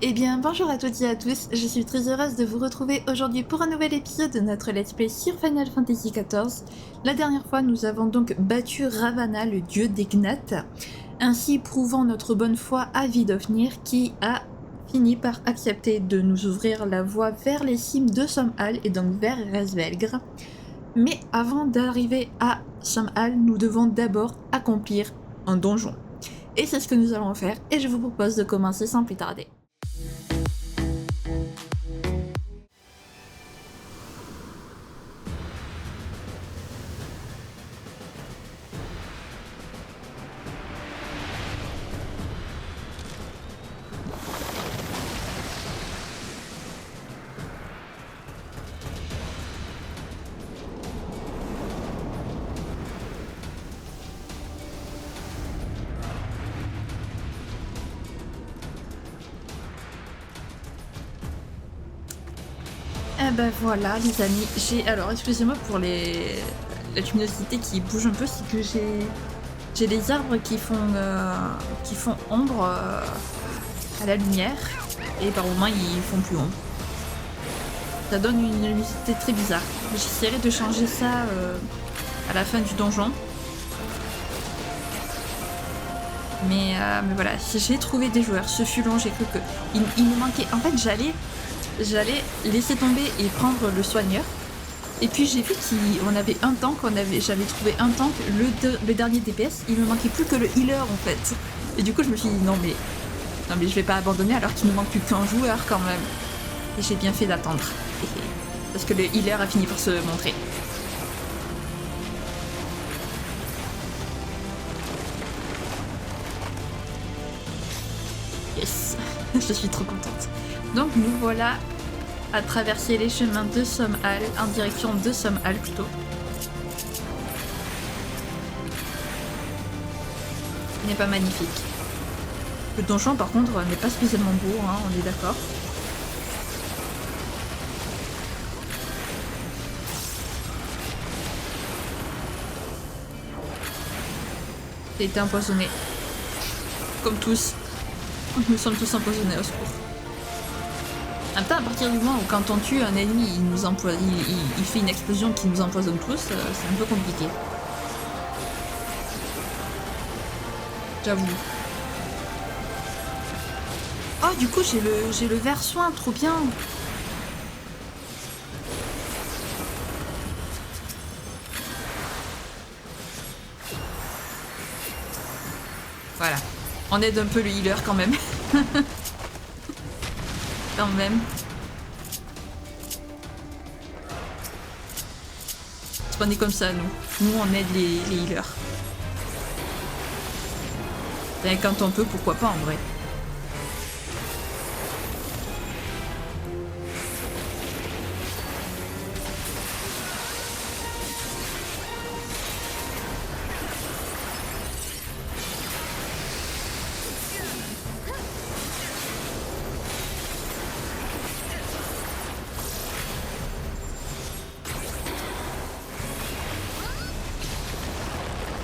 Eh bien, bonjour à toutes et à tous, je suis très heureuse de vous retrouver aujourd'hui pour un nouvel épisode de notre Let's Play sur Final Fantasy XIV. La dernière fois, nous avons donc battu Ravana, le dieu des Gnats, ainsi prouvant notre bonne foi à Vidofnir, qui a fini par accepter de nous ouvrir la voie vers les cimes de Som'al et donc vers Resvelgr. Mais avant d'arriver à Som'al, nous devons d'abord accomplir un donjon. Et c'est ce que nous allons faire, et je vous propose de commencer sans plus tarder. Eh ben voilà les amis, alors excusez-moi pour la luminosité qui bouge un peu, c'est que j'ai les arbres qui font ombre à la lumière et par moments ils font plus ombre. Ça donne une luminosité très bizarre. J'essaierai de changer ça à la fin du donjon. Mais voilà, j'ai trouvé des joueurs, ce fut long, j'ai cru que il me manquait. En fait j'allais laisser tomber et prendre le soigneur. Et puis j'ai vu qu'on avait un tank, j'avais trouvé un tank, le dernier DPS, il me manquait plus que le healer en fait. Et du coup je me suis dit non mais je vais pas abandonner alors qu'il ne manque plus qu'un joueur quand même. Et j'ai bien fait d'attendre. Parce que le healer a fini par se montrer. Yes, je suis trop contente. Donc nous voilà à traverser les chemins de Som'al, en direction de Som'al plutôt. Il n'est pas magnifique. Le donjon par contre n'est pas spécialement beau, hein, on est d'accord. J'ai été empoisonné. Comme tous. Nous sommes tous empoisonnés au secours. En même temps, à partir du moment où quand on tue un ennemi, il fait une explosion qui nous empoisonne tous, c'est un peu compliqué. J'avoue. Oh, du coup, j'ai le verre soin, trop bien. Voilà. On aide un peu le healer quand même. Quand même. C'est pas né comme ça, nous. Nous, on aide les healers. Et quand on peut, pourquoi pas en vrai.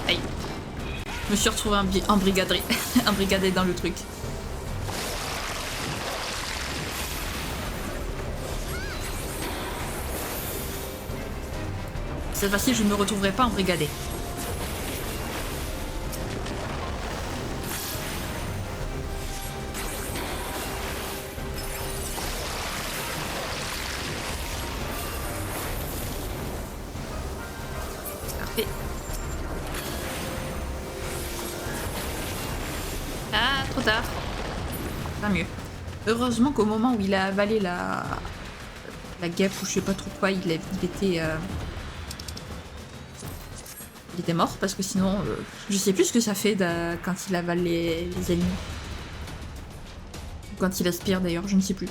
Aïe. Je me suis retrouvée embrigadée dans le truc. Cette fois-ci, je ne me retrouverai pas embrigadée. Parfait. Ah, trop tard. Pas mieux. Heureusement qu'au moment où il a avalé la guêpe ou je sais pas trop quoi, il était mort parce que sinon je sais plus ce que ça fait quand il avale les ennemis. Ou quand il aspire d'ailleurs, je ne sais plus.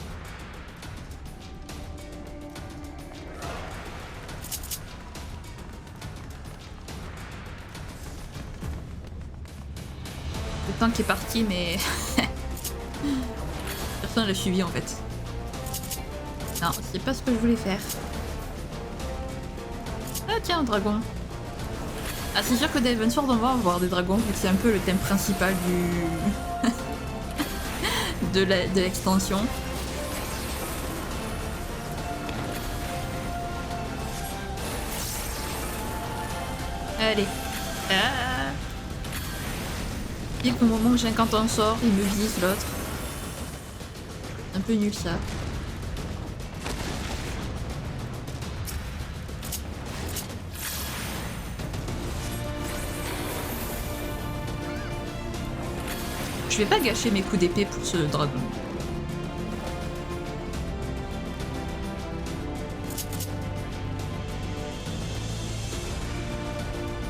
Le tank est parti mais personne l'a suivi en fait. Non, c'est pas ce que je voulais faire. Ah tiens, un dragon. Ah c'est sûr que d'Heavensward on va avoir des dragons vu que c'est un peu le thème principal de l'extension. Allez. Ah. Pile au moment où j'incante un sort, il me vise l'autre. Un peu nul ça. Je vais pas gâcher mes coups d'épée pour ce dragon.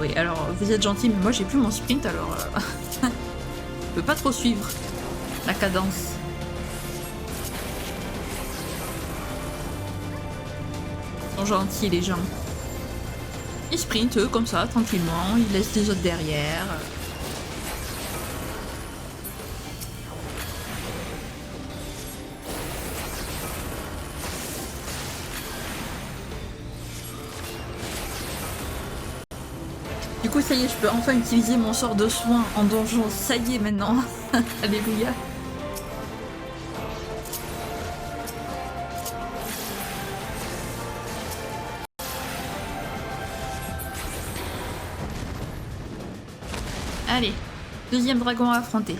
Oui, alors vous êtes gentil, mais moi j'ai plus mon sprint, alors je peux pas trop suivre la cadence. Ils sont gentils les gens. Ils sprintent eux comme ça, tranquillement, ils laissent les autres derrière. Du coup, ça y est, je peux enfin utiliser mon sort de soin en donjon. Ça y est, maintenant. Alléluia. Allez, deuxième dragon à affronter.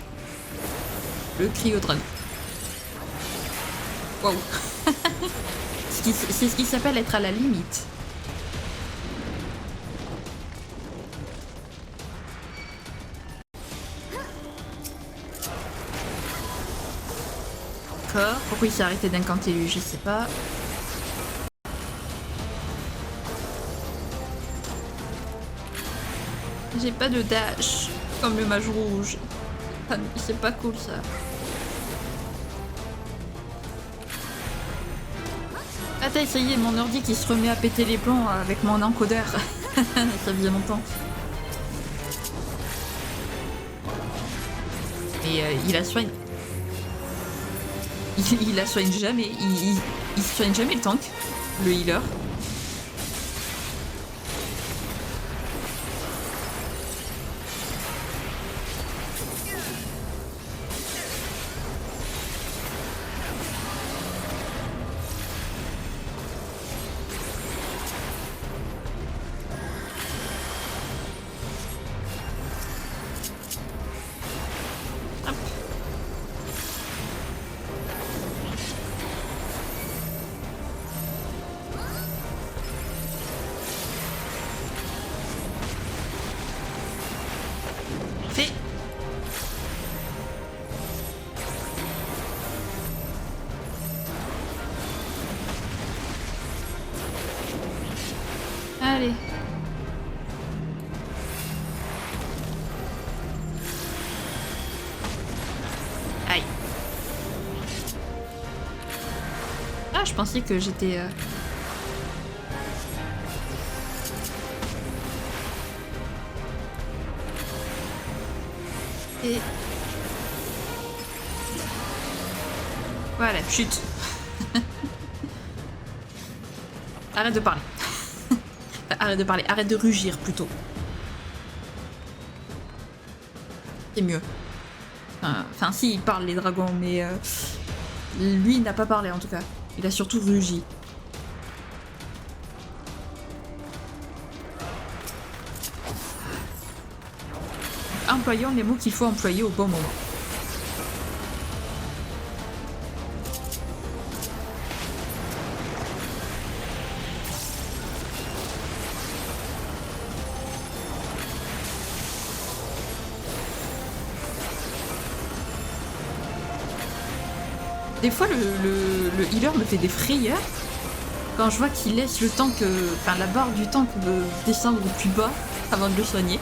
Le cryodragon. Waouh. C'est ce qui s'appelle être à la limite. Pourquoi il s'est arrêté d'incanter lui, je sais pas. J'ai pas de dash, comme le mage rouge. C'est pas cool ça. Attends, ça y est, mon ordi qui se remet à péter les plombs avec mon encodeur. Ça faisait longtemps. Et il la soigne. Il la soigne jamais. Il soigne jamais le tank, le healer. Allez. Aïe. Ah, je pensais que j'étais... Et... Voilà, chute. Arrête de parler. Arrête de parler, arrête de rugir plutôt. C'est mieux. Enfin, si, il parle les dragons, mais lui, il n'a pas parlé en tout cas. Il a surtout rugi. Employons les mots qu'il faut employer au bon moment. Des fois, le healer me fait des frayeurs quand je vois qu'il laisse le tank, enfin la barre du tank descendre au plus bas avant de le soigner.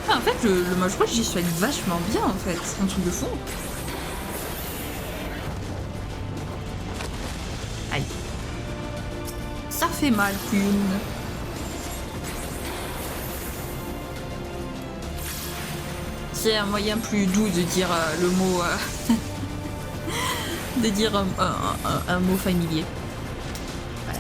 En fait, le mage rouge, j'y soigne vachement bien, en fait. C'est un truc de fou. Aïe. Ça fait mal, Kuhn. c'est un moyen plus doux de dire le mot... de dire un mot familier. Voilà.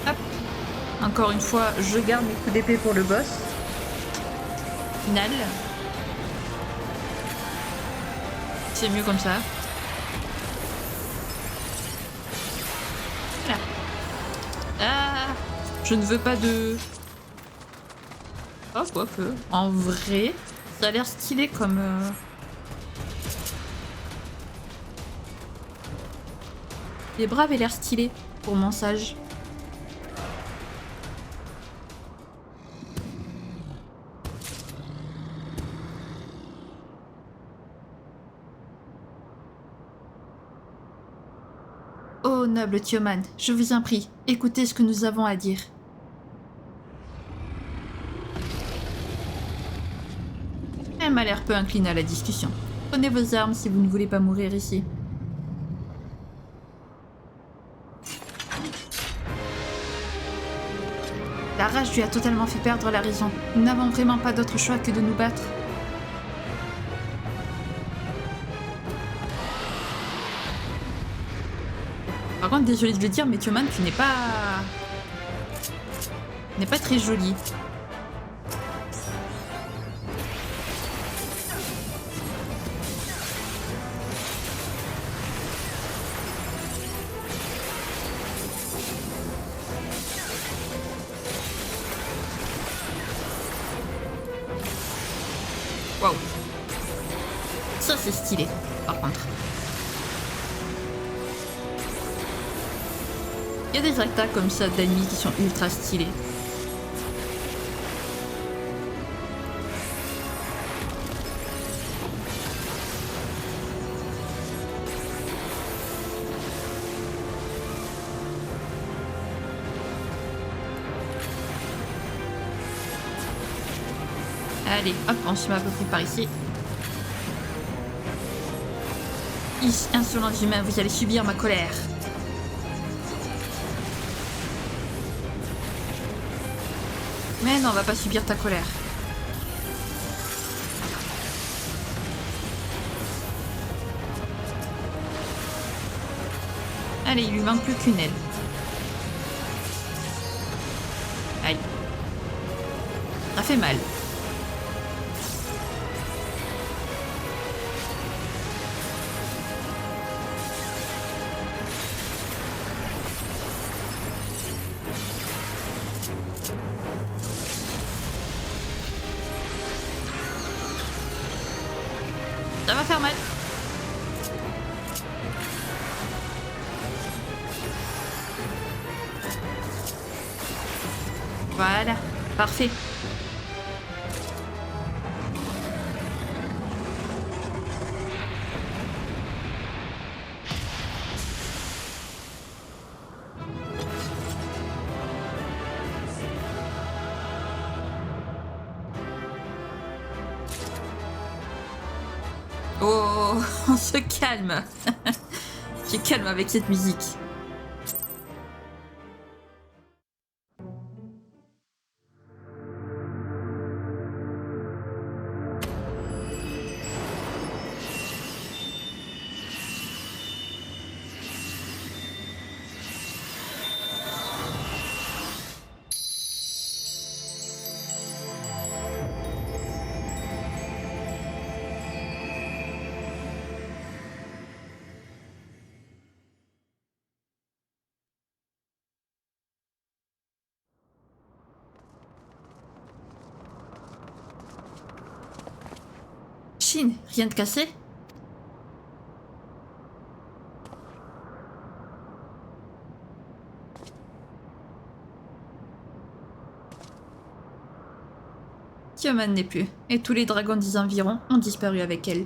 Hop. Encore une fois, je garde mes coups d'épée pour le boss. Final. C'est mieux comme ça. Voilà. Ah, je ne veux pas de... Oh, quoique. En vrai, ça a l'air stylé comme... Les bras avaient l'air stylés pour mon sage. Oh, noble Tioman, je vous en prie, écoutez ce que nous avons à dire. Elle m'a l'air peu inclinée à la discussion. Prenez vos armes si vous ne voulez pas mourir ici. La rage lui a totalement fait perdre la raison. Nous n'avons vraiment pas d'autre choix que de nous battre. Par contre, désolé de le dire, mais Tioman, tu n'es pas... n'est pas très jolie. Waouh. Ça, c'est stylé, par contre. Il y a des attaques comme ça d'ennemis qui sont ultra stylés. Allez, hop, on se met à peu près par ici. Insolents humains, vous allez subir ma colère. Mais non, on va pas subir ta colère. Allez, il lui manque plus qu'une aile. Aïe. Ça fait mal. Ça va faire mal. Voilà, parfait. Oh, on se calme. Je calme avec cette musique. Chine, rien de cassé? Tioman n'est plus, et tous les dragons des environs ont disparu avec elle.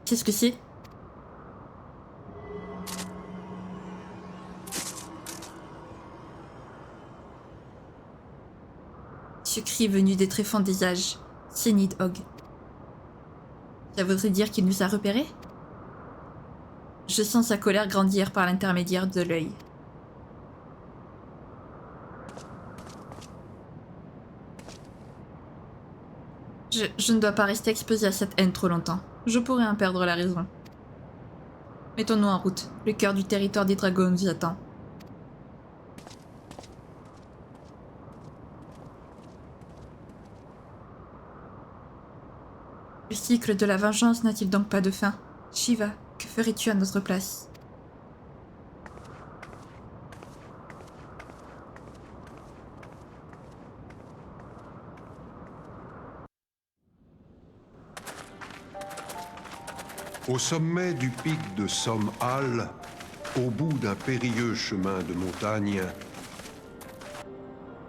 Qu'est-ce que c'est? Ce cri venu des tréfonds des âges, c'est Nidhogg. Ça voudrait dire qu'il nous a repérés? Je sens sa colère grandir par l'intermédiaire de l'œil. Je ne dois pas rester exposé à cette haine trop longtemps. Je pourrais en perdre la raison. Mettons-nous en route. Le cœur du territoire des dragons nous attend. Le cycle de la vengeance n'a-t-il donc pas de fin? Shiva, que ferais-tu à notre place? Au sommet du pic de Som'al, au bout d'un périlleux chemin de montagne,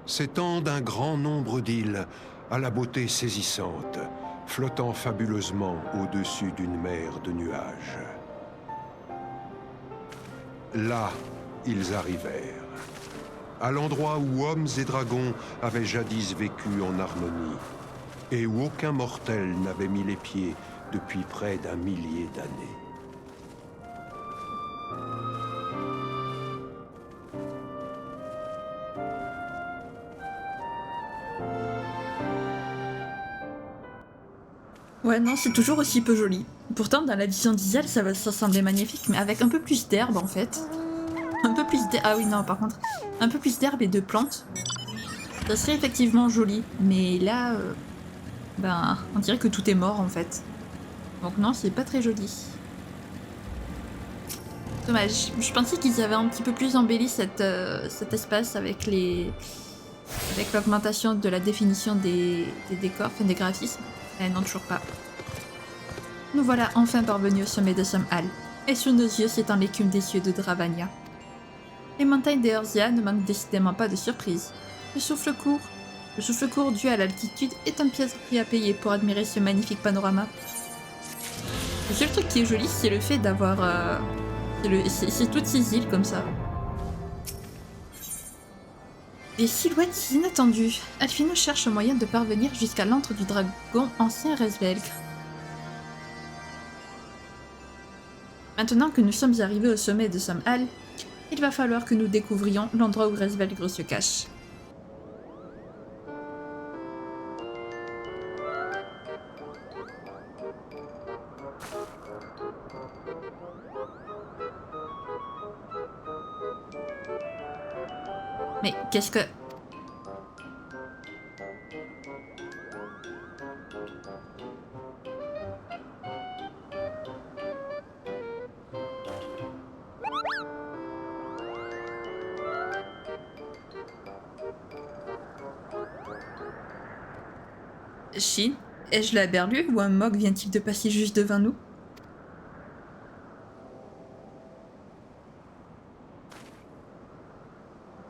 s'étendent un grand nombre d'îles à la beauté saisissante, flottant fabuleusement au-dessus d'une mer de nuages. Là, ils arrivèrent, à l'endroit où hommes et dragons avaient jadis vécu en harmonie, et où aucun mortel n'avait mis les pieds depuis près d'un millier d'années. Ouais, non, c'est toujours aussi peu joli. Pourtant, dans la vision d'Isel, ça semblait magnifique, mais avec un peu plus d'herbe en fait. Un peu plus d'herbe. Ah oui, non, par contre, un peu plus d'herbe et de plantes. Ça serait effectivement joli, mais là, ben, on dirait que tout est mort en fait. Donc non, c'est pas très joli. Dommage. Je pensais qu'ils avaient un petit peu plus embelli cet espace avec l'augmentation de la définition des décors, enfin des graphismes. Eh non, toujours pas. Nous voilà enfin parvenus au sommet de Som'al, et sous nos yeux s'étend l'écume des cieux de Dravania. Les montagnes d'Eorzea ne manquent décidément pas de surprises. Le souffle court dû à l'altitude est un piège prix à payer pour admirer ce magnifique panorama. Le seul truc qui est joli, c'est le fait d'avoir... c'est toutes ces îles comme ça. Des silhouettes inattendues. Alphino cherche un moyen de parvenir jusqu'à l'antre du dragon ancien Resvelgr. Maintenant que nous sommes arrivés au sommet de Som'al, il va falloir que nous découvrions l'endroit où Resvelgr se cache. Mais qu'est-ce que... Shin, ai-je la berlue ou un Mog vient-il de passer juste devant nous?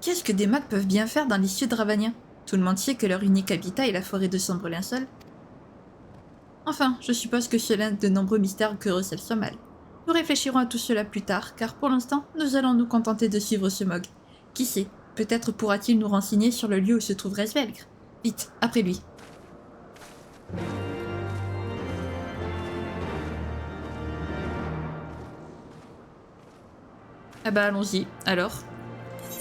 Qu'est-ce que des Mogs peuvent bien faire dans les cieux dravaniens? Tout le monde sait que leur unique habitat est la forêt de sombre linceul. Enfin, je suppose que c'est l'un de nombreux mystères que recèle Som'al. Nous réfléchirons à tout cela plus tard, car pour l'instant, nous allons nous contenter de suivre ce Mog. Qui sait, peut-être pourra-t-il nous renseigner sur le lieu où se trouve Resvelgr. Vite, après lui. Ah bah allons-y, alors.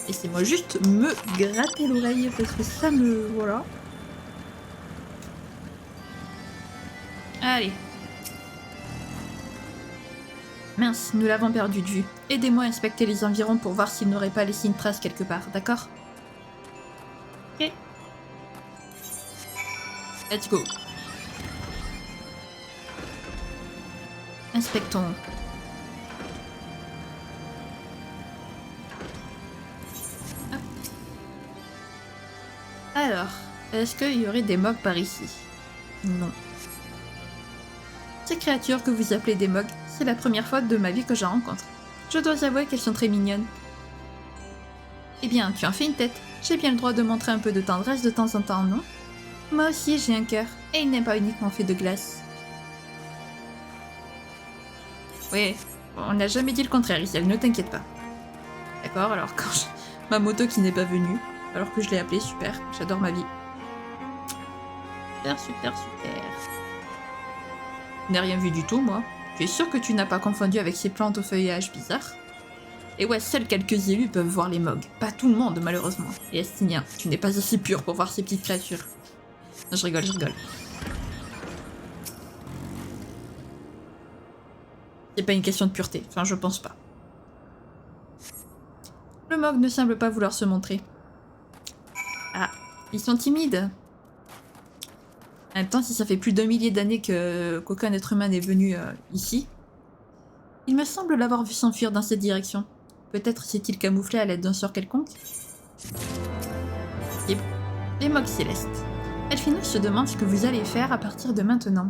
Laissez-moi juste me gratter l'oreille parce que ça me... voilà. Allez. Mince, nous l'avons perdu de vue. Aidez-moi à inspecter les environs pour voir s'il n'aurait pas laissé une trace quelque part, d'accord? Ok. Let's go. Inspectons. Hop. Alors, est-ce qu'il y aurait des Mogs par ici? Non. Ces créatures que vous appelez des Mogs, c'est la première fois de ma vie que j'en rencontre. Je dois avouer qu'elles sont très mignonnes. Eh bien, tu en fais une tête. J'ai bien le droit de montrer un peu de tendresse de temps en temps, non? Moi aussi, j'ai un cœur, et il n'est pas uniquement fait de glace. Oui, on n'a jamais dit le contraire, Isel, ne t'inquiète pas. D'accord, alors quand ma moto qui n'est pas venue, alors que je l'ai appelée, super, j'adore ma vie. Super, super, super. Je n'ai rien vu du tout, moi. Tu es sûr que tu n'as pas confondu avec ces plantes au feuillage bizarre? Et ouais, seuls quelques élus peuvent voir les Mogs. Pas tout le monde, malheureusement. Et Estinien, tu n'es pas assez pur pour voir ces petites créatures. Non, je rigole, je rigole. C'est pas une question de pureté. Enfin, je pense pas. Le Mog ne semble pas vouloir se montrer. Ah, ils sont timides. En même temps, si ça fait plus d'un millier d'années qu'aucun être humain n'est venu ici, il me semble l'avoir vu s'enfuir dans cette direction. Peut-être s'est-il camouflé à l'aide d'un sort quelconque. Et les Mogs célestes. Elfinous se demande ce que vous allez faire à partir de maintenant.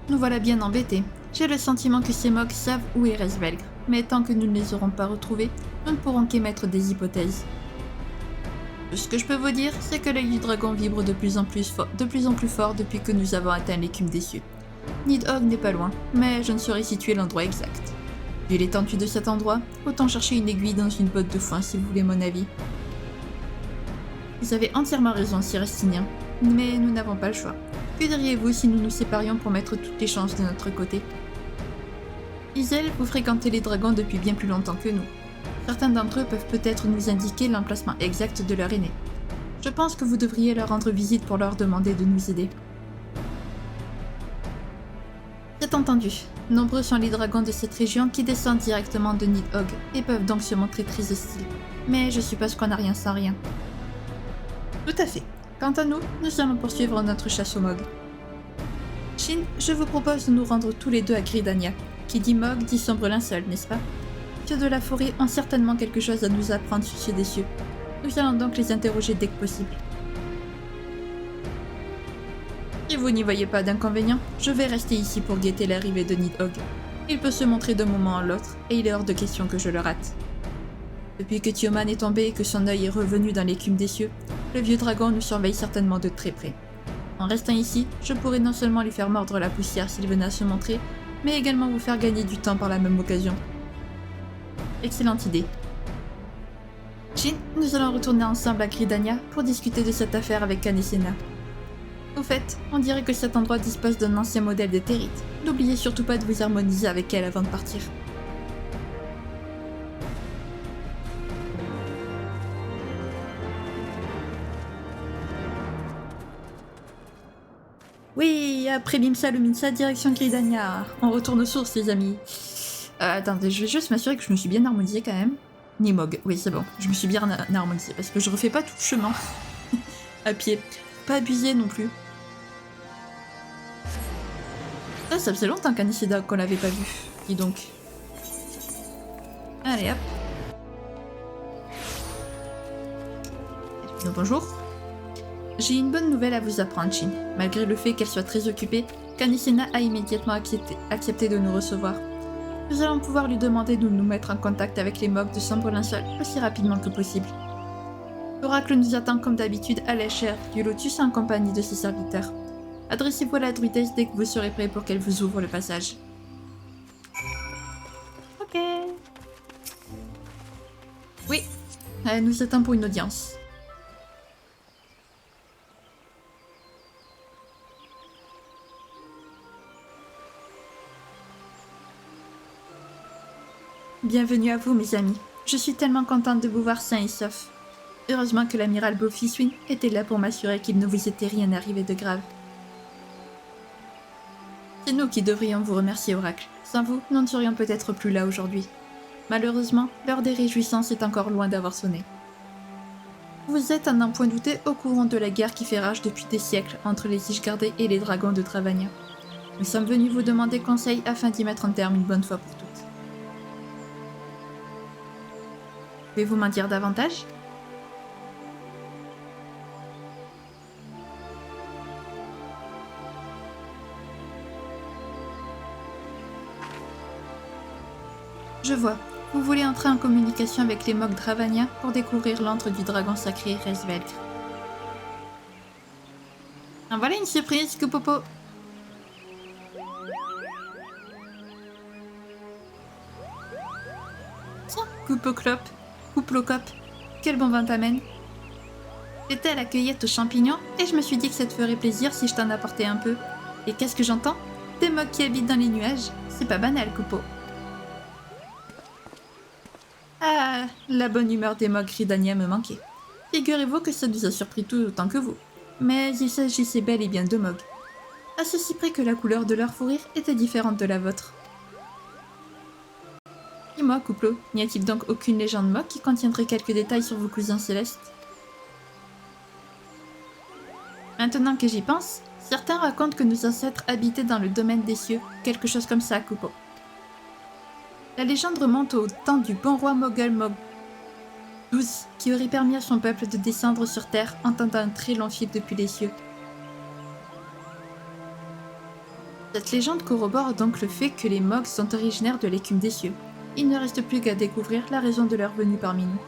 Nous voilà bien embêtés. J'ai le sentiment que ces Mogs savent où est Resvelgr, mais tant que nous ne les aurons pas retrouvés, nous ne pourrons qu'émettre des hypothèses. Ce que je peux vous dire, c'est que l'œil du dragon vibre de plus en plus fort depuis que nous avons atteint l'écume des cieux. Nidhogg n'est pas loin, mais je ne saurais situer l'endroit exact. Vu l'étendue de cet endroit, autant chercher une aiguille dans une botte de foin si vous voulez mon avis. Vous avez entièrement raison, Sir Estinien, mais nous n'avons pas le choix. Que diriez-vous si nous nous séparions pour mettre toutes les chances de notre côté? Isel, vous fréquentez les dragons depuis bien plus longtemps que nous. Certains d'entre eux peuvent peut-être nous indiquer l'emplacement exact de leur aîné. Je pense que vous devriez leur rendre visite pour leur demander de nous aider. C'est entendu. Nombreux sont les dragons de cette région qui descendent directement de Nidhogg et peuvent donc se montrer très hostiles. Mais je suppose qu'on n'a rien sans rien. Tout à fait. Quant à nous, nous allons poursuivre notre chasse aux Mogs. Shin, je vous propose de nous rendre tous les deux à Gridania. Qui dit Mog dit sombre linceul, n'est-ce pas? Ceux de la forêt ont certainement quelque chose à nous apprendre sur ceux des cieux. Nous allons donc les interroger dès que possible. Si vous n'y voyez pas d'inconvénient, je vais rester ici pour guetter l'arrivée de Nidhogg. Il peut se montrer d'un moment à l'autre, et il est hors de question que je le rate. Depuis que Tioman est tombé et que son œil est revenu dans l'écume des cieux, le vieux dragon nous surveille certainement de très près. En restant ici, je pourrais non seulement lui faire mordre la poussière s'il venait à se montrer, mais également vous faire gagner du temps par la même occasion. Excellente idée. Shin, nous allons retourner ensemble à Gridania pour discuter de cette affaire avec Anesena. Au fait, on dirait que cet endroit dispose d'un ancien modèle de Térite. N'oubliez surtout pas de vous harmoniser avec elle avant de partir. Oui, après Limsa, le Minsa, direction Gridania. On retourne aux sources, les amis. Attendez, je vais juste m'assurer que je me suis bien harmonisée quand même. Nimog, oui, c'est bon. Je me suis bien harmonisée parce que je refais pas tout le chemin à pied. Pas abuser non plus. Ça faisait longtemps qu'Anisida qu'on l'avait pas vu. Dis donc. Allez hop. Bonjour. J'ai une bonne nouvelle à vous apprendre, Shin. Malgré le fait qu'elle soit très occupée, Kanisena a immédiatement accepté de nous recevoir. Nous allons pouvoir lui demander de nous mettre en contact avec les Mogs de Sombre Linceul aussi rapidement que possible. L'oracle nous attend comme d'habitude à l'échelle du Lotus en compagnie de ses serviteurs. Adressez-vous à la druidesse dès que vous serez prêt pour qu'elle vous ouvre le passage. Ok. Oui, elle nous attend pour une audience. Bienvenue à vous, mes amis. Je suis tellement contente de vous voir sains et saufs. Heureusement que l'amiral Bofiswin était là pour m'assurer qu'il ne vous était rien arrivé de grave. C'est nous qui devrions vous remercier, Oracle. Sans vous, nous ne serions peut-être plus là aujourd'hui. Malheureusement, l'heure des réjouissances est encore loin d'avoir sonné. Vous êtes, à n'en point douter, au courant de la guerre qui fait rage depuis des siècles entre les Ishgardés et les dragons de Travania. Nous sommes venus vous demander conseil afin d'y mettre un terme une bonne fois pour toutes. Pouvez-vous m'en dire davantage ? Je vois. Vous voulez entrer en communication avec les Mogs Dravania pour découvrir l'antre du dragon sacré Resvelgr. En voilà une surprise, Kupopo. Tiens, coupe au clope, coupe au cop. Quel bon vin t'amène? J'étais à la cueillette aux champignons et je me suis dit que ça te ferait plaisir si je t'en apportais un peu. Et qu'est-ce que j'entends? Des mogs qui habitent dans les nuages. C'est pas banal, Coupeau. Ah, la bonne humeur des mogs Gridania me manquait. Figurez-vous que ça nous a surpris tout autant que vous. Mais il s'agissait bel et bien de mogs. À ceci près que la couleur de leur fourrure était différente de la vôtre. Dis-moi, Couplot, n'y a-t-il donc aucune légende mog qui contiendrait quelques détails sur vos cousins célestes? Maintenant que j'y pense, certains racontent que nos ancêtres habitaient dans le domaine des cieux, quelque chose comme ça, Coupeau. La légende remonte au temps du bon roi Mogul Mog XII, qui aurait permis à son peuple de descendre sur Terre en tentant un très long fil depuis les cieux. Cette légende corrobore donc le fait que les Mogs sont originaires de l'écume des cieux. Il ne reste plus qu'à découvrir la raison de leur venue parmi nous.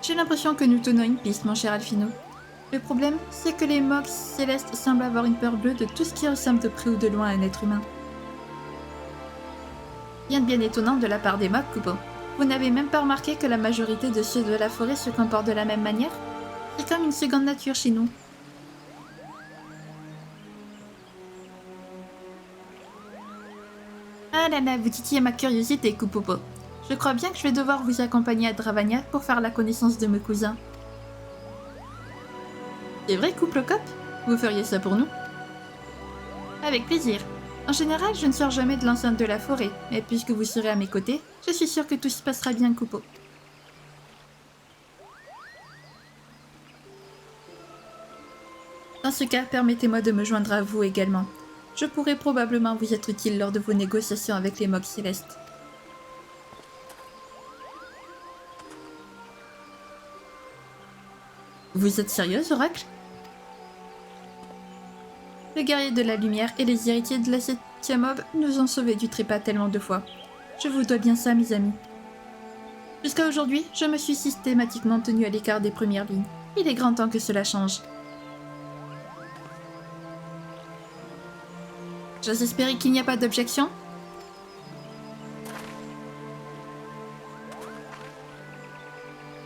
J'ai l'impression que nous tenons une piste, mon cher Alphino. Le problème, c'est que les Mogs célestes semblent avoir une peur bleue de tout ce qui ressemble de près ou de loin à un être humain. Rien de bien étonnant de la part des Mogs, Coupeau. Vous n'avez même pas remarqué que la majorité de ceux de la forêt se comportent de la même manière? C'est comme une seconde nature chez nous. Ah là là, vous titillez ma curiosité, Coupopo. Je crois bien que je vais devoir vous accompagner à Dravania pour faire la connaissance de mes cousins. C'est vrai, couple cop? Vous feriez ça pour nous? Avec plaisir. En général, je ne sors jamais de l'enceinte de la forêt, mais puisque vous serez à mes côtés, je suis sûre que tout se passera bien, Coupeau. Dans ce cas, permettez-moi de me joindre à vous également. Je pourrais probablement vous être utile lors de vos négociations avec les Mogs célestes. Vous êtes sérieuse, Oracle? Le guerrier de la lumière et les héritiers de la 7e aube nous ont sauvés du trépas tellement de fois. Je vous dois bien ça, mes amis. Jusqu'à aujourd'hui, je me suis systématiquement tenue à l'écart des premières lignes. Il est grand temps que cela change. J'ose espérer qu'il n'y a pas d'objection?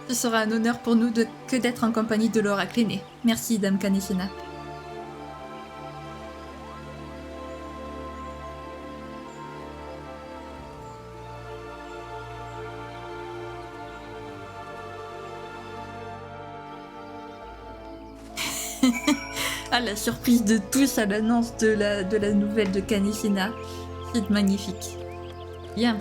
Ce sera un honneur pour nous que d'être en compagnie de l'oracle aîné. Merci, Dame Kaneshina. Ah, la surprise de tous à l'annonce de la nouvelle de Kaneshina. C'est magnifique. Bien.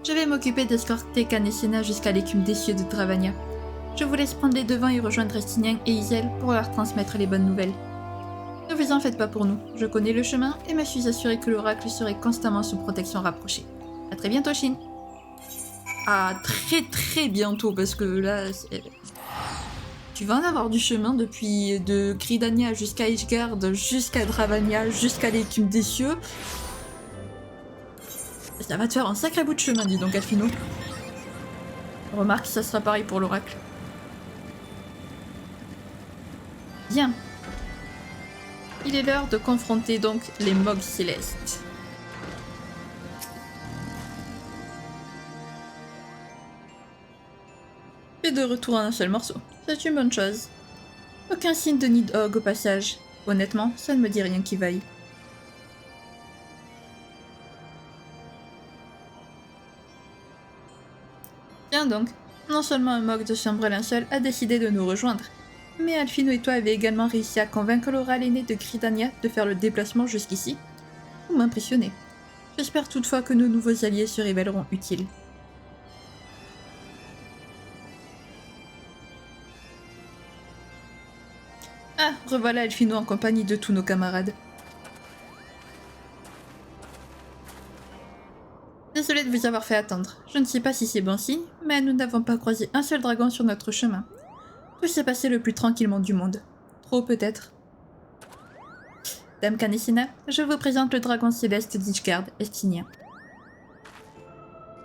Je vais m'occuper d'escorter Kaneshina jusqu'à l'écume des cieux de Dravania. Je vous laisse prendre les devants et rejoindre Estinien et Isel pour leur transmettre les bonnes nouvelles. Ne vous en faites pas pour nous, je connais le chemin et me suis assurée que l'oracle serait constamment sous protection rapprochée. A très bientôt, Shin. À très bientôt, parce que là... Tu vas en avoir du chemin depuis de Gridania jusqu'à Ishgard, jusqu'à Dravania, jusqu'à l'écume des cieux. Ça va te faire un sacré bout de chemin, dis donc, Alphino. Remarque, ça sera pareil pour l'oracle. Bien. Il est l'heure de confronter donc les Mogs célestes. Et de retour en un seul morceau. C'est une bonne chose. Aucun signe de Nidhogg au passage. Honnêtement, ça ne me dit rien qui vaille. Tiens donc, non seulement un Mog de chambre linceul a décidé de nous rejoindre, mais Alphino et toi avez également réussi à convaincre l'oracle aîné de Gridania de faire le déplacement jusqu'ici. Vous m'impressionnez. J'espère toutefois que nos nouveaux alliés se révéleront utiles. Ah, revoilà Alphino en compagnie de tous nos camarades. Désolée de vous avoir fait attendre. Je ne sais pas si c'est bon signe, mais nous n'avons pas croisé un seul dragon sur notre chemin. Tout s'est passé le plus tranquillement du monde. Trop peut-être. Dame Kaneshina, je vous présente le dragon céleste d'Ishgard, Estinien.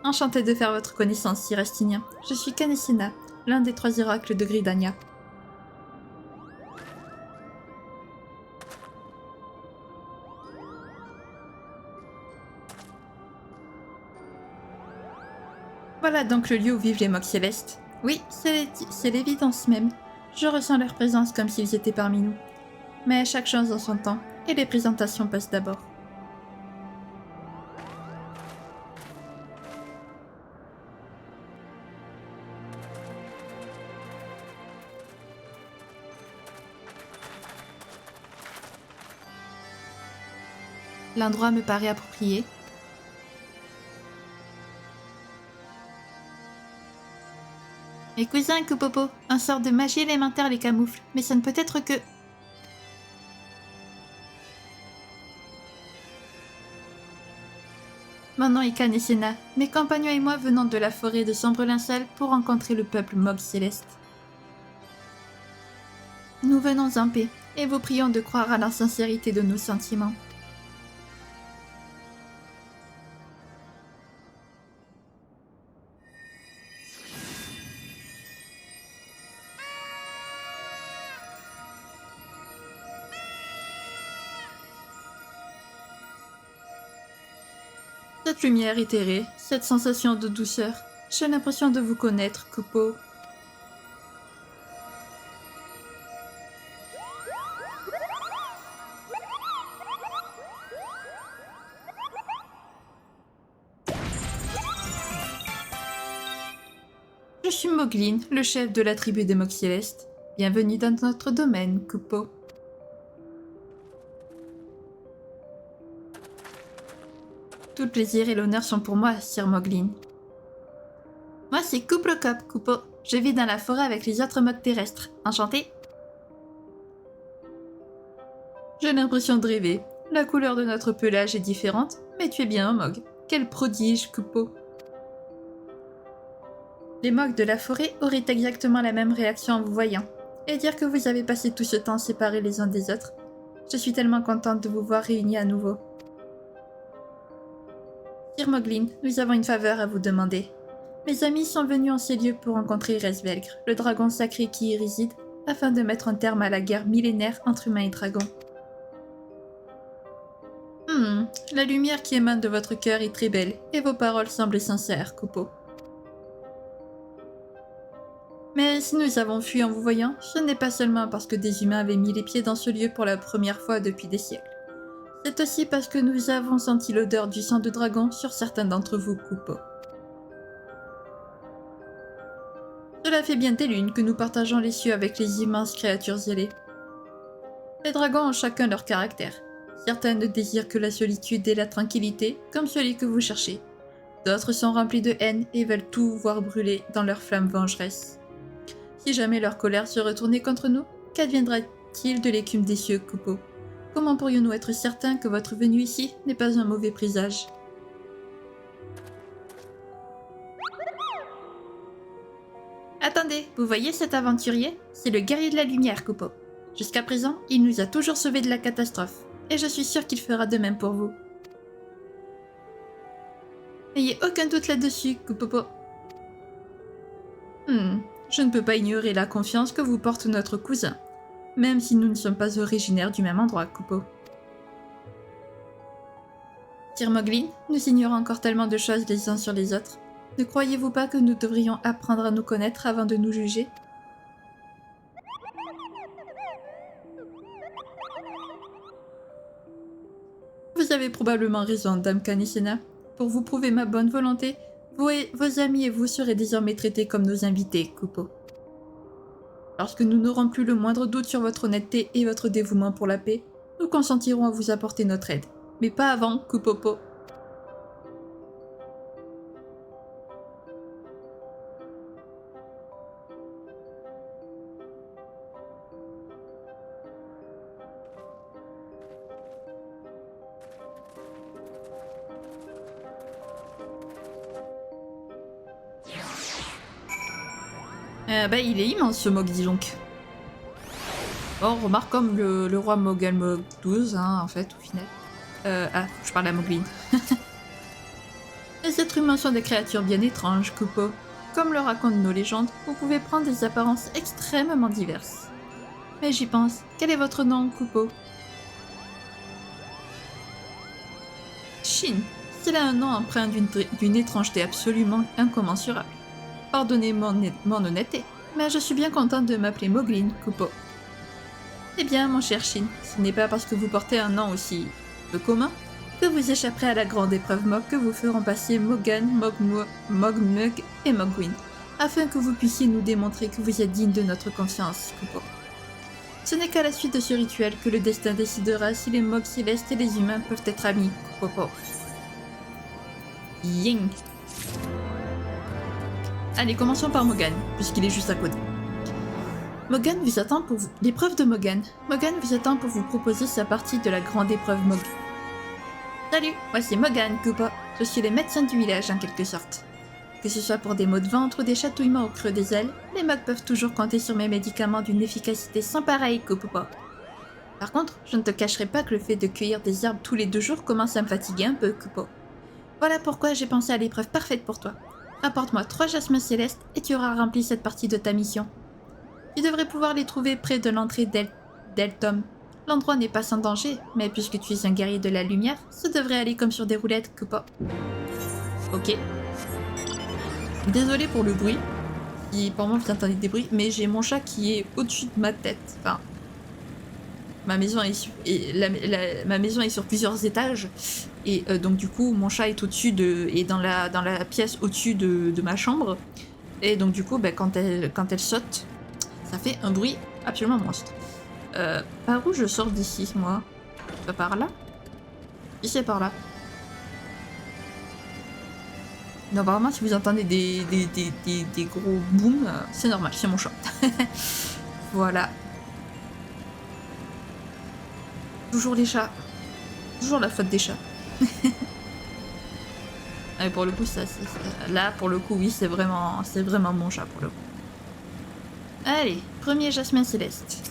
Enchanté de faire votre connaissance, Sir Estinien. Je suis Kaneshina, l'un des 3 oracles de Gridania. Voilà donc le lieu où vivent les Mogs Célestes. Oui, c'est l'évidence même. Je ressens leur présence comme s'ils étaient parmi nous. Mais chaque chose en son temps, et les présentations passent d'abord. L'endroit me paraît approprié. Mes cousins, Kupopo, un sort de magie élémentaire les camoufle, mais ça ne peut être que... Mon nom est Kanesena, mes compagnons et moi venons de la forêt de Sombre Linceul pour rencontrer le peuple Mog Céleste. Nous venons en paix, et vous prions de croire à la sincérité de nos sentiments. Cette lumière éthérée, cette sensation de douceur, j'ai l'impression de vous connaître, Kupo. Je suis Moglin, le chef de la tribu des Mogs Célestes. Bienvenue dans notre domaine, Kupo. Tout le plaisir et l'honneur sont pour moi, Sir Moglin. Moi, c'est Kuplokop, Kupo. Je vis dans la forêt avec les autres mogs terrestres. Enchanté. J'ai l'impression de rêver. La couleur de notre pelage est différente, mais tu es bien un mog. Quel prodige, Kupo. Les mogs de la forêt auraient exactement la même réaction en vous voyant. Et dire que vous avez passé tout ce temps séparés les uns des autres. Je suis tellement contente de vous voir réunis à nouveau. Sir Moglin, nous avons une faveur à vous demander. Mes amis sont venus en ces lieux pour rencontrer Resvelgr, le dragon sacré qui y réside, afin de mettre un terme à la guerre millénaire entre humains et dragons. La lumière qui émane de votre cœur est très belle, et vos paroles semblent sincères, Kupo. Mais si nous avons fui en vous voyant, ce n'est pas seulement parce que des humains avaient mis les pieds dans ce lieu pour la première fois depuis des siècles. C'est aussi parce que nous avons senti l'odeur du sang de dragon sur certains d'entre vous, Kupo. Cela fait bien des lunes que nous partageons les cieux avec les immenses créatures zélées. Les dragons ont chacun leur caractère. Certains ne désirent que la solitude et la tranquillité, comme celui que vous cherchez. D'autres sont remplis de haine et veulent tout voir brûler dans leur flamme vengeresse. Si jamais leur colère se retournait contre nous, qu'adviendra-t-il de l'écume des cieux, Kupo? Comment pourrions-nous être certains que votre venue ici n'est pas un mauvais présage? Attendez, vous voyez cet aventurier? C'est le guerrier de la lumière, Kupo. Jusqu'à présent, il nous a toujours sauvés de la catastrophe, et je suis sûre qu'il fera de même pour vous. N'ayez aucun doute là-dessus, Kupopo. Je ne peux pas ignorer la confiance que vous porte notre cousin, même si nous ne sommes pas originaires du même endroit, Kupo. Sir Moglin, nous ignorons encore tellement de choses les uns sur les autres. Ne croyez-vous pas que nous devrions apprendre à nous connaître avant de nous juger? Vous avez probablement raison, Dame Kanesena. Pour vous prouver ma bonne volonté, vous et vos amis et vous serez désormais traités comme nos invités, Kupo. Lorsque nous n'aurons plus le moindre doute sur votre honnêteté et votre dévouement pour la paix, nous consentirons à vous apporter notre aide. Mais pas avant, Kupopo. Il est immense ce Mog, dis donc. Bon, on remarque comme le roi Mogel Mog 12, hein, en fait, au final. Je parle à Moglin. Les êtres humains sont des créatures bien étranges, Kupo. Comme le racontent nos légendes, vous pouvez prendre des apparences extrêmement diverses. Mais j'y pense, quel est votre nom, Kupo? Shin, Il a un nom empreint d'une étrangeté absolument incommensurable. Pardonnez mon honnêteté, mais je suis bien contente de m'appeler Moglin, Kupo. Eh bien, mon cher Shin, ce n'est pas parce que vous portez un nom aussi peu commun que vous échapperez à la grande épreuve Mog que vous feront passer Mogan, Mogmug et Mogwin, afin que vous puissiez nous démontrer que vous êtes digne de notre confiance, Kupo. Ce n'est qu'à la suite de ce rituel que le destin décidera si les Mogs célestes et les humains peuvent être amis, Kupo. Ying. Allez, commençons par Mogan, puisqu'il est juste à côté. Mogan vous attend pour vous. L'épreuve de Mogan. Mogan vous attend pour vous proposer sa partie de la grande épreuve Mog. Salut, moi c'est Mogan, Kupo. Je suis le médecin du village en quelque sorte. Que ce soit pour des maux de ventre ou des chatouillements au creux des ailes, les Mogs peuvent toujours compter sur mes médicaments d'une efficacité sans pareille, Kupo. Par contre, je ne te cacherai pas que le fait de cueillir des herbes tous les 2 jours commence à me fatiguer un peu, Kupo. Voilà pourquoi j'ai pensé à l'épreuve parfaite pour toi. Apporte-moi 3 jasmins célestes et tu auras rempli cette partie de ta mission. Tu devrais pouvoir les trouver près de l'entrée d'Eltom. L'endroit n'est pas sans danger, mais puisque tu es un guerrier de la lumière, ça devrait aller comme sur des roulettes, Kupo. Ok. Désolé pour le bruit. Si par moi vous entendez des bruits, mais j'ai mon chat qui est au-dessus de ma tête. Enfin, ma maison est sur plusieurs étages. Et donc du coup, mon chat est au-dessus est dans la pièce au-dessus de ma chambre. Et donc du coup, quand elle saute, ça fait un bruit absolument monstre. Par où je sors d'ici, moi? Pas par là? Si c'est par là. Non, apparemment, si vous entendez des gros booms, c'est normal, c'est mon chat. Voilà. Toujours les chats. Toujours la faute des chats. Et pour le coup, là, pour le coup, oui, c'est vraiment mon chat, pour le coup. Allez, premier jasmin céleste.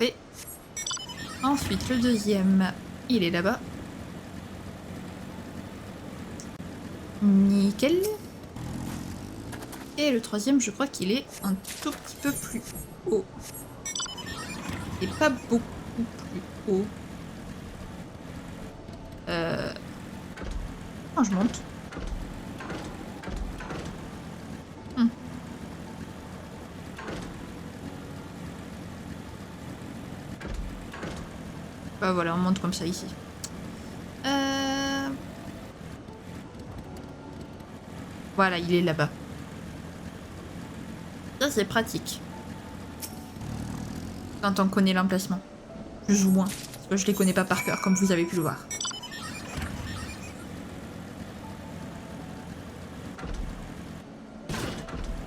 Et ensuite, le deuxième, il est là-bas. Nickel. Et le troisième, je crois qu'il est un tout petit peu plus haut. Et pas beaucoup plus haut. Oh, je monte. Bah voilà, on monte comme ça ici. Voilà, il est là-bas. Ça, c'est pratique. Quand on connaît l'emplacement. Plus ou moins. Parce que je les connais pas par cœur, comme vous avez pu le voir.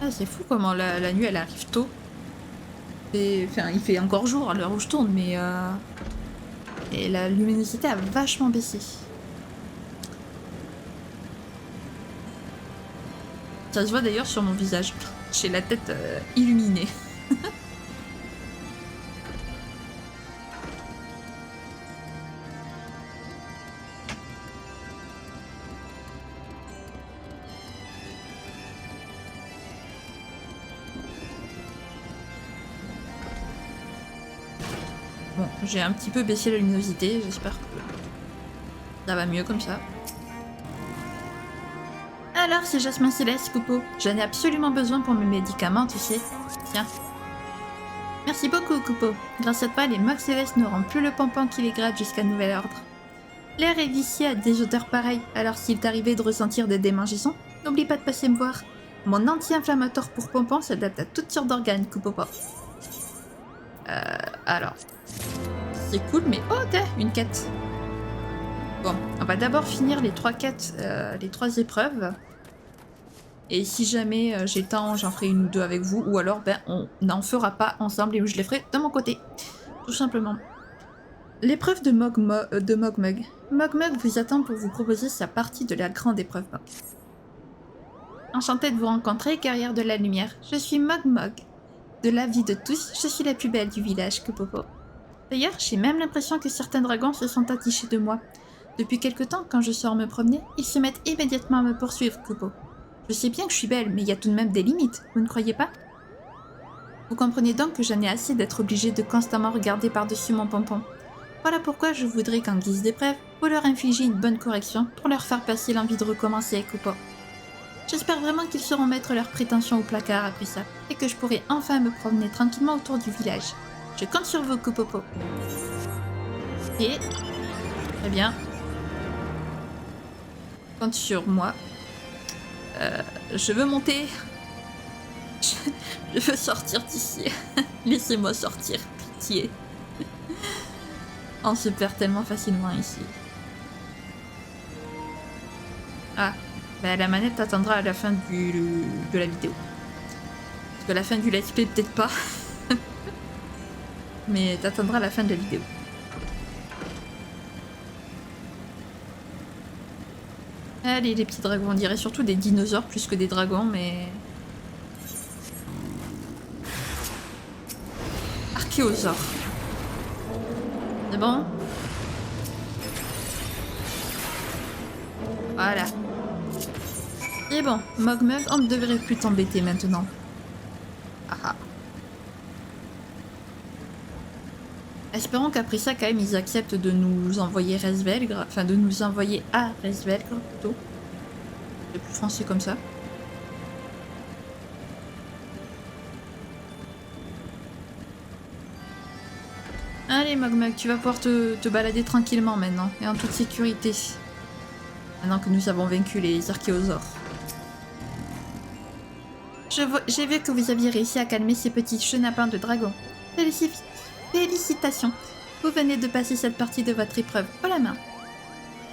Ah, c'est fou comment la nuit, elle arrive tôt. Enfin, il fait encore jour à l'heure où je tourne, mais... Et la luminosité a vachement baissé. Ça se voit d'ailleurs sur mon visage. J'ai la tête illuminée. Bon, j'ai un petit peu baissé la luminosité, j'espère que ça va mieux comme ça. Alors, c'est Jasmin Céleste, Kupo. J'en ai absolument besoin pour mes médicaments, tu sais. Tiens. Merci beaucoup, Kupo. Grâce à toi, les Mogs Célestes n'auront plus le pompon qui les gratte jusqu'à nouvel ordre. L'air est vicié à des odeurs pareilles, alors s'il t'arrivait de ressentir des démangeaisons, n'oublie pas de passer me voir. Mon anti-inflammatoire pour pompon s'adapte à toutes sortes d'organes, Kupo. Alors... C'est cool, mais... Oh, t'as une quête. Bon, on va d'abord finir les 3 quêtes, les 3 épreuves. Et si jamais j'ai le temps, j'en ferai une ou 2 avec vous. Ou alors, on n'en fera pas ensemble et je les ferai de mon côté. Tout simplement. L'épreuve de Mogmug. Mogmug vous attend pour vous proposer sa partie de la grande épreuve Mog. Enchantée de vous rencontrer, guerrière de la lumière. Je suis Mogmug. De l'avis de tous, je suis la plus belle du village, Kupo. D'ailleurs, j'ai même l'impression que certains dragons se sont attichés de moi. Depuis quelque temps, quand je sors me promener, ils se mettent immédiatement à me poursuivre, Kupo. Je sais bien que je suis belle, mais il y a tout de même des limites, vous ne croyez pas? Vous comprenez donc que j'en ai assez d'être obligée de constamment regarder par-dessus mon pompon. Voilà pourquoi je voudrais qu'en guise d'épreuve, vous leur infligiez une bonne correction pour leur faire passer l'envie de recommencer, Kupo. J'espère vraiment qu'ils sauront mettre leurs prétentions au placard après ça, et que je pourrai enfin me promener tranquillement autour du village. Je compte sur vous, Kupopo. Ok, très bien. Compte sur moi. Je veux monter. Je veux sortir d'ici. Laissez-moi sortir, pitié. On se perd tellement facilement ici. Ah, bah la manette attendra à la fin de la vidéo. Parce que la fin du let's play, peut-être pas. Mais t'attendras la fin de la vidéo. Allez, les petits dragons, on dirait surtout des dinosaures plus que des dragons, mais... Archéosaure. C'est bon? Voilà. Et bon, Mogmug, on ne devrait plus t'embêter maintenant. Ah ah. Espérons qu'après ça, quand même, ils acceptent de nous envoyer Resvelgr, enfin de nous envoyer à Resvelgr plutôt. C'est plus français comme ça. Allez Mogmug, tu vas pouvoir te balader tranquillement maintenant, et en toute sécurité. Maintenant que nous avons vaincu les archéosaures. J'ai vu que vous aviez réussi à calmer ces petits chenapins de dragon. Félicitations. Vous venez de passer cette partie de votre épreuve haut la main.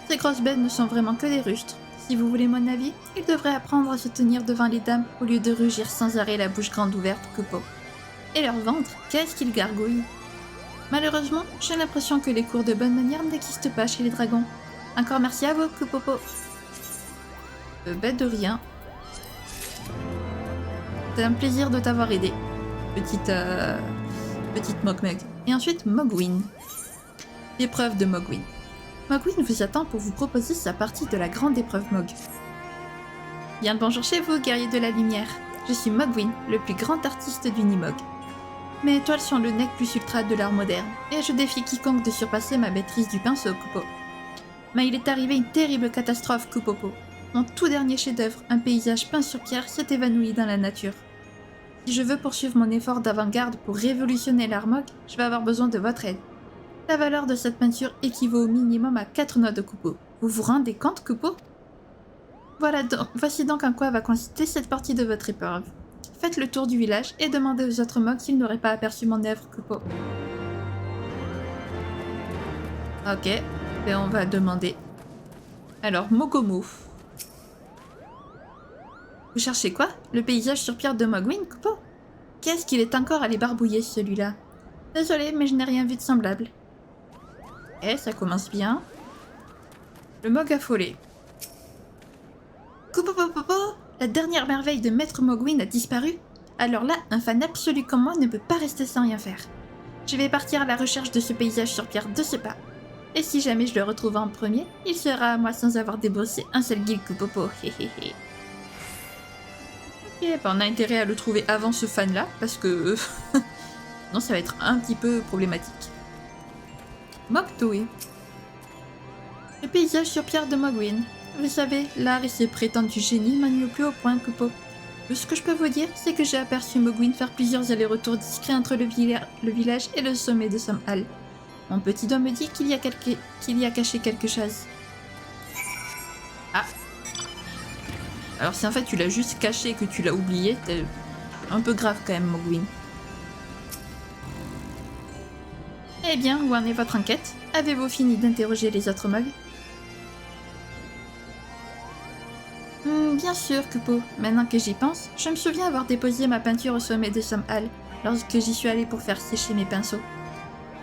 Ces grosses bêtes ne sont vraiment que des rustres. Si vous voulez mon avis, ils devraient apprendre à se tenir devant les dames au lieu de rugir sans arrêt la bouche grande ouverte, Kupo. Et leur ventre, qu'est-ce qu'ils gargouillent. Malheureusement, j'ai l'impression que les cours de bonne manière n'existent pas chez les dragons. Encore merci à vous, Kupopo. Bête de rien. C'est un plaisir de t'avoir aidé, petite Mogmug. Et ensuite, Mogwin. Épreuve de Mogwin. Mogwin vous attend pour vous proposer sa partie de la grande épreuve Mog. Bien le bonjour chez vous, guerrier de la lumière. Je suis Mogwin, le plus grand artiste du Nimog. Mes étoiles sont le nec plus ultra de l'art moderne, et je défie quiconque de surpasser ma maîtrise du pinceau, Kupo. Mais il est arrivé une terrible catastrophe, Kupopo. Mon tout dernier chef-d'œuvre, un paysage peint sur pierre, s'est évanoui dans la nature. Si je veux poursuivre mon effort d'avant-garde pour révolutionner l'art Mog, je vais avoir besoin de votre aide. La valeur de cette peinture équivaut au minimum à 4 noix de Kupo. Vous vous rendez compte, Kupo? Voici donc en quoi va consister cette partie de votre épreuve. Faites le tour du village et demandez aux autres Mogs s'ils n'auraient pas aperçu mon œuvre, Kupo. Ok, et on va demander. Alors, Mogomo. Vous cherchez quoi? Le paysage sur pierre de Mogwin, Kupo? Qu'est-ce qu'il est encore allé barbouiller, celui-là? Désolé, mais je n'ai rien vu de semblable. Eh, ça commence bien. Le Mog affolé. Kupopopopo! La dernière merveille de Maître Mogwin a disparu. Alors là, un fan absolu comme moi ne peut pas rester sans rien faire. Je vais partir à la recherche de ce paysage sur pierre de ce pas. Et si jamais je le retrouve en premier, il sera à moi sans avoir déboursé un seul guil Kupopo. Héhéhé. Ok, bah on a intérêt à le trouver avant ce fan-là, parce que... non, ça va être un petit peu problématique. Moktoe. Le paysage sur pierre de Mogwin. Vous savez, l'art et ses prétendus génies manient au plus haut point, Kupo. Tout ce que je peux vous dire, c'est que j'ai aperçu Mogwin faire plusieurs allers-retours discrets entre le village et le sommet de Somhal. Mon petit doigt me dit qu'il y a caché quelque chose. Ah. Alors si en fait tu l'as juste caché et que tu l'as oublié, c'est un peu grave quand même, Mogwin. Eh bien, où en est votre enquête? Avez-vous fini d'interroger les autres Mogs? Bien sûr, Kupo. Maintenant que j'y pense, je me souviens avoir déposé ma peinture au sommet de Somhal, lorsque j'y suis allée pour faire sécher mes pinceaux.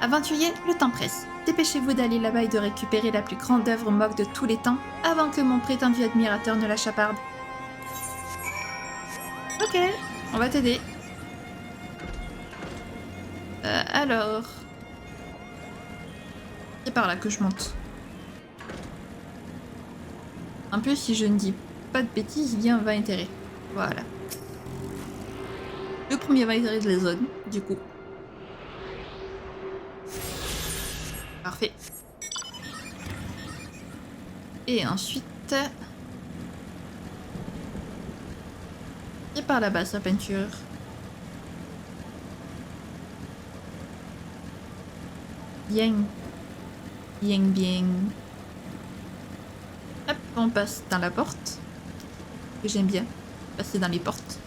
Aventurier, le temps presse. Dépêchez-vous d'aller là-bas et de récupérer la plus grande œuvre Mog de tous les temps, avant que mon prétendu admirateur ne la chaparde. Ok, on va t'aider. Alors... c'est par là que je monte. En plus, si je ne dis pas de bêtises, il y a un 20 intérêt. Voilà. Le premier 20 intérêt de la zone, du coup. Parfait. Et ensuite... C'est par là-bas sa peinture. Bien. Bien, bien. Hop, on passe dans la porte. Que j'aime bien. Passer dans les portes.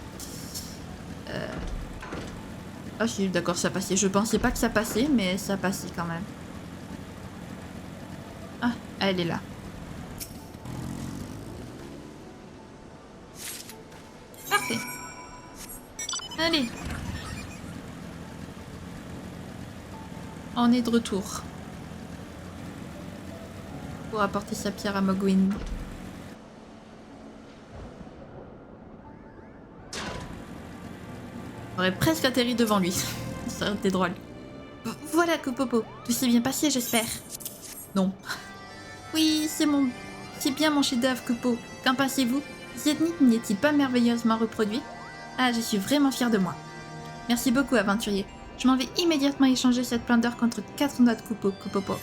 Ah si, d'accord, ça passait. Je pensais pas que ça passait, mais ça passait quand même. Ah, elle est là. Parfait. Allez. On est de retour. Pour apporter sa pierre à Mogwin. J'aurais presque atterri devant lui. Ça aurait été drôle. Voilà, Kupopo. Tout s'est bien passé, j'espère. Non. Oui, c'est bien mon chef-d'œuvre, Kupo. Qu'en pensez-vous? Zednik n'est-il pas merveilleusement reproduit? Ah, je suis vraiment fière de moi. Merci beaucoup, aventurier. Je m'en vais immédiatement échanger cette plante d'or contre 4 noix de Kupopo.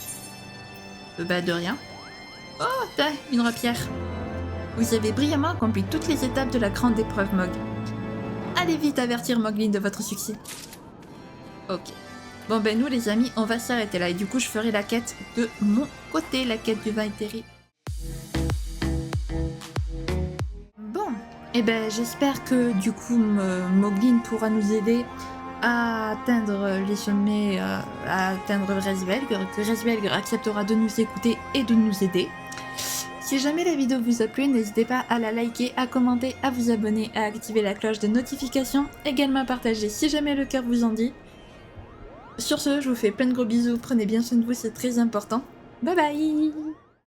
Bah, de rien. Oh, t'as une rapière. Vous avez brillamment accompli toutes les étapes de la grande épreuve, Mog. Allez vite avertir Moglin de votre succès. Ok. Bon ben nous les amis, on va s'arrêter là et du coup je ferai la quête de mon côté, la quête du vin éthéré. Bon, et ben j'espère que du coup Moglin pourra nous aider à atteindre les sommets, à atteindre Resvelg, que Resvelg acceptera de nous écouter et de nous aider. Si jamais la vidéo vous a plu, n'hésitez pas à la liker, à commenter, à vous abonner, à activer la cloche de notification, également à partager si jamais le cœur vous en dit. Sur ce, je vous fais plein de gros bisous, prenez bien soin de vous, c'est très important. Bye bye!